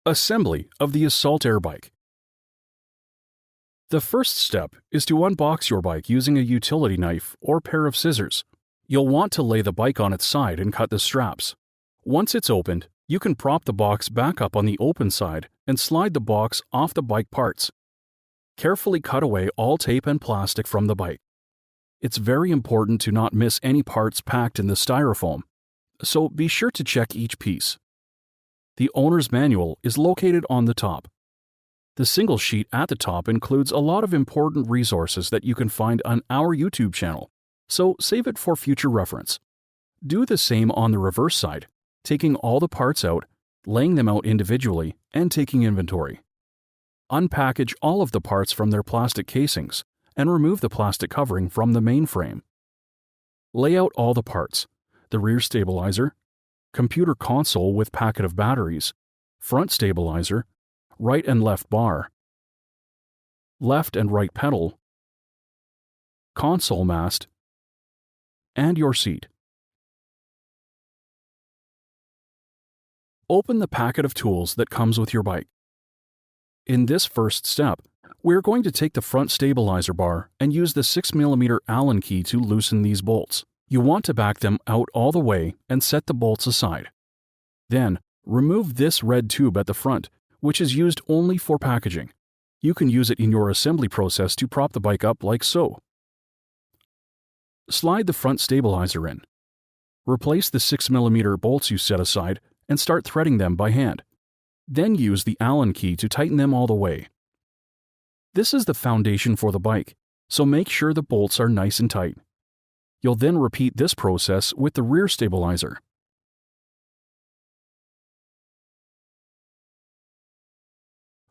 Assembly of the Assault AirBike. The first step is to unbox your bike using a utility knife or pair of scissors. You'll want to lay the bike on its side and cut the straps. Once it's opened, you can prop the box back up on the open side and slide the box off the bike parts. Carefully cut away all tape and plastic from the bike. It's very important to not miss any parts packed in the styrofoam, so be sure to check each piece. The owner's manual is located on the top. The single sheet at the top includes a lot of important resources that you can find on our YouTube channel, so save it for future reference. Do the same on the reverse side, taking all the parts out, laying them out individually, and taking inventory. Unpackage all of the parts from their plastic casings and remove the plastic covering from the main frame. Lay out all the parts: the rear stabilizer, computer console with packet of batteries, front stabilizer, right and left bar, left and right pedal, console mast, and your seat. Open the packet of tools that comes with your bike. In this first step, we're going to take the front stabilizer bar and use the 6mm Allen key to loosen these bolts. You want to back them out all the way and set the bolts aside. Then, remove this red tube at the front, which is used only for packaging. You can use it in your assembly process to prop the bike up like so. Slide the front stabilizer in. Replace the 6mm bolts you set aside and start threading them by hand. Then use the Allen key to tighten them all the way. This is the foundation for the bike, so make sure the bolts are nice and tight. You'll then repeat this process with the rear stabilizer.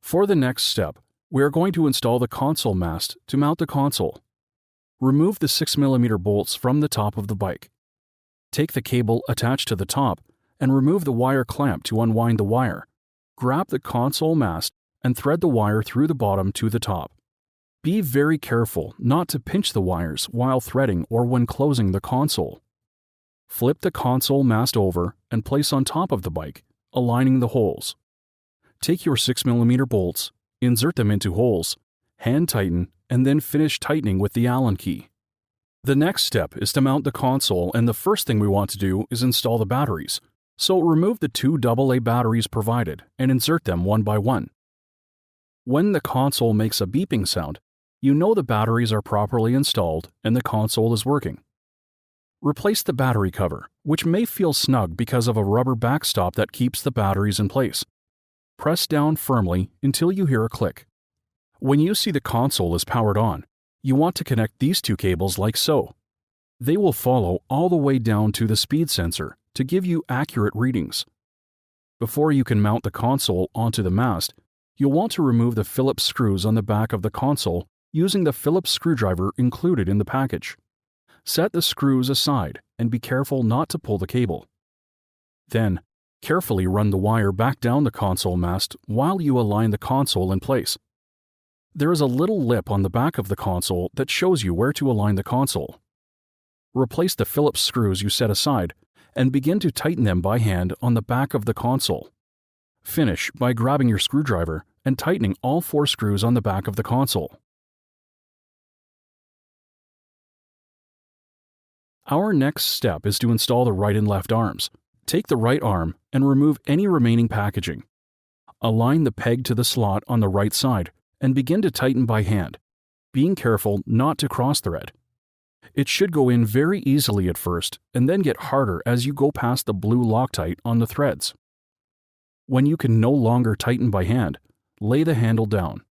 For the next step, we are going to install the console mast to mount the console. Remove the 6mm bolts from the top of the bike. Take the cable attached to the top and remove the wire clamp to unwind the wire. Grab the console mast and thread the wire through the bottom to the top. Be very careful not to pinch the wires while threading or when closing the console. Flip the console mast over and place on top of the bike, aligning the holes. Take your 6mm bolts, insert them into holes, hand tighten, and then finish tightening with the Allen key. The next step is to mount the console, and the first thing we want to do is install the batteries. So remove the 2 AA batteries provided and insert them one by one. When the console makes a beeping sound, you know the batteries are properly installed and the console is working. Replace the battery cover, which may feel snug because of a rubber backstop that keeps the batteries in place. Press down firmly until you hear a click. When you see the console is powered on, you want to connect these 2 cables like so. They will follow all the way down to the speed sensor to give you accurate readings. Before you can mount the console onto the mast, you'll want to remove the Phillips screws on the back of the console using the Phillips screwdriver included in the package. Set the screws aside and be careful not to pull the cable. Then, carefully run the wire back down the console mast while you align the console in place. There is a little lip on the back of the console that shows you where to align the console. Replace the Phillips screws you set aside and begin to tighten them by hand on the back of the console. Finish by grabbing your screwdriver and tightening all 4 screws on the back of the console. Our next step is to install the right and left arms. Take the right arm and remove any remaining packaging. Align the peg to the slot on the right side and begin to tighten by hand, being careful not to cross-thread. It should go in very easily at first and then get harder as you go past the blue Loctite on the threads. When you can no longer tighten by hand, lay the handle down.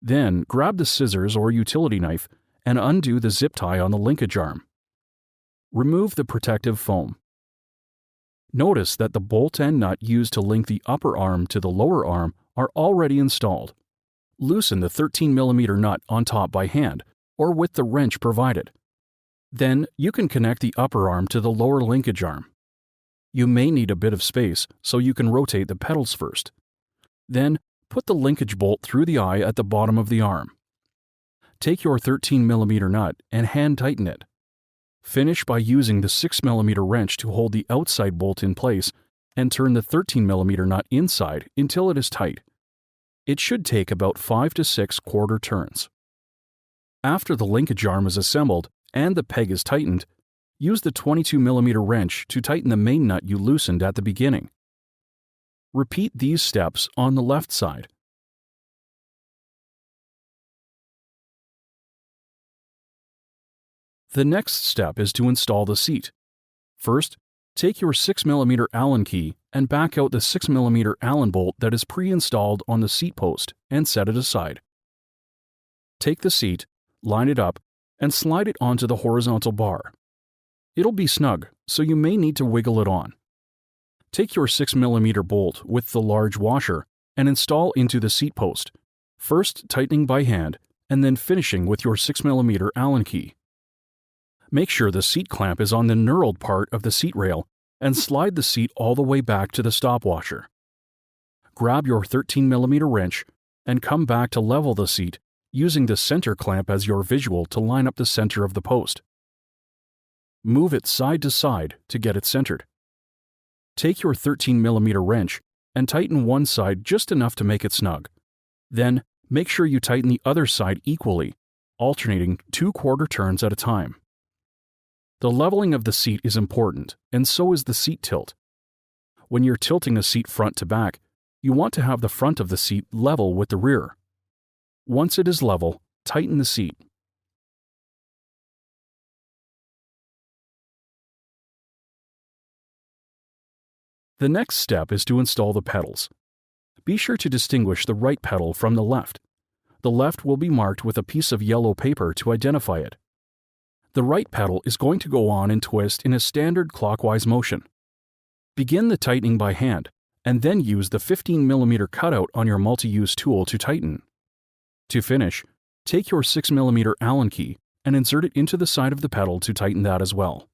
Then grab the scissors or utility knife and undo the zip tie on the linkage arm. Remove the protective foam. Notice that the bolt and nut used to link the upper arm to the lower arm are already installed. Loosen the 13mm nut on top by hand or with the wrench provided. Then you can connect the upper arm to the lower linkage arm. You may need a bit of space, so you can rotate the pedals first. Then put the linkage bolt through the eye at the bottom of the arm. Take your 13mm nut and hand tighten it. Finish by using the 6mm wrench to hold the outside bolt in place and turn the 13mm nut inside until it is tight. It should take about 5 to 6 quarter turns. After the linkage arm is assembled and the peg is tightened, use the 22mm wrench to tighten the main nut you loosened at the beginning. Repeat these steps on the left side. The next step is to install the seat. First, take your 6mm Allen key and back out the 6mm Allen bolt that is pre-installed on the seat post and set it aside. Take the seat, line it up, and slide it onto the horizontal bar. It'll be snug, so you may need to wiggle it on. Take your 6mm bolt with the large washer and install into the seat post, first tightening by hand and then finishing with your 6mm Allen key. Make sure the seat clamp is on the knurled part of the seat rail and slide the seat all the way back to the stop washer. Grab your 13mm wrench and come back to level the seat using the center clamp as your visual to line up the center of the post. Move it side to side to get it centered. Take your 13mm wrench and tighten one side just enough to make it snug. Then, make sure you tighten the other side equally, alternating 2 quarter turns at a time. The leveling of the seat is important, and so is the seat tilt. When you're tilting a seat front to back, you want to have the front of the seat level with the rear. Once it is level, tighten the seat. The next step is to install the pedals. Be sure to distinguish the right pedal from the left. The left will be marked with a piece of yellow paper to identify it. The right pedal is going to go on and twist in a standard clockwise motion. Begin the tightening by hand, and then use the 15mm cutout on your multi-use tool to tighten. To finish, take your 6mm Allen key and insert it into the side of the pedal to tighten that as well.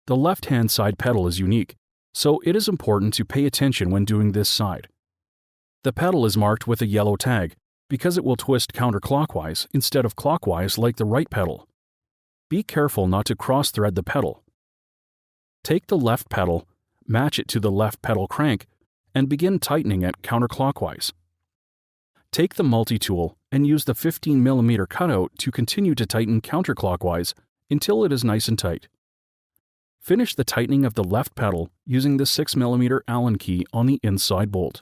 The left-hand side pedal is unique, so it is important to pay attention when doing this side. The pedal is marked with a yellow tag because it will twist counterclockwise instead of clockwise like the right pedal. Be careful not to cross-thread the pedal. Take the left pedal, match it to the left pedal crank, and begin tightening it counterclockwise. Take the multi-tool and use the 15mm cutout to continue to tighten counterclockwise until it is nice and tight. Finish the tightening of the left pedal using the 6mm Allen key on the inside bolt.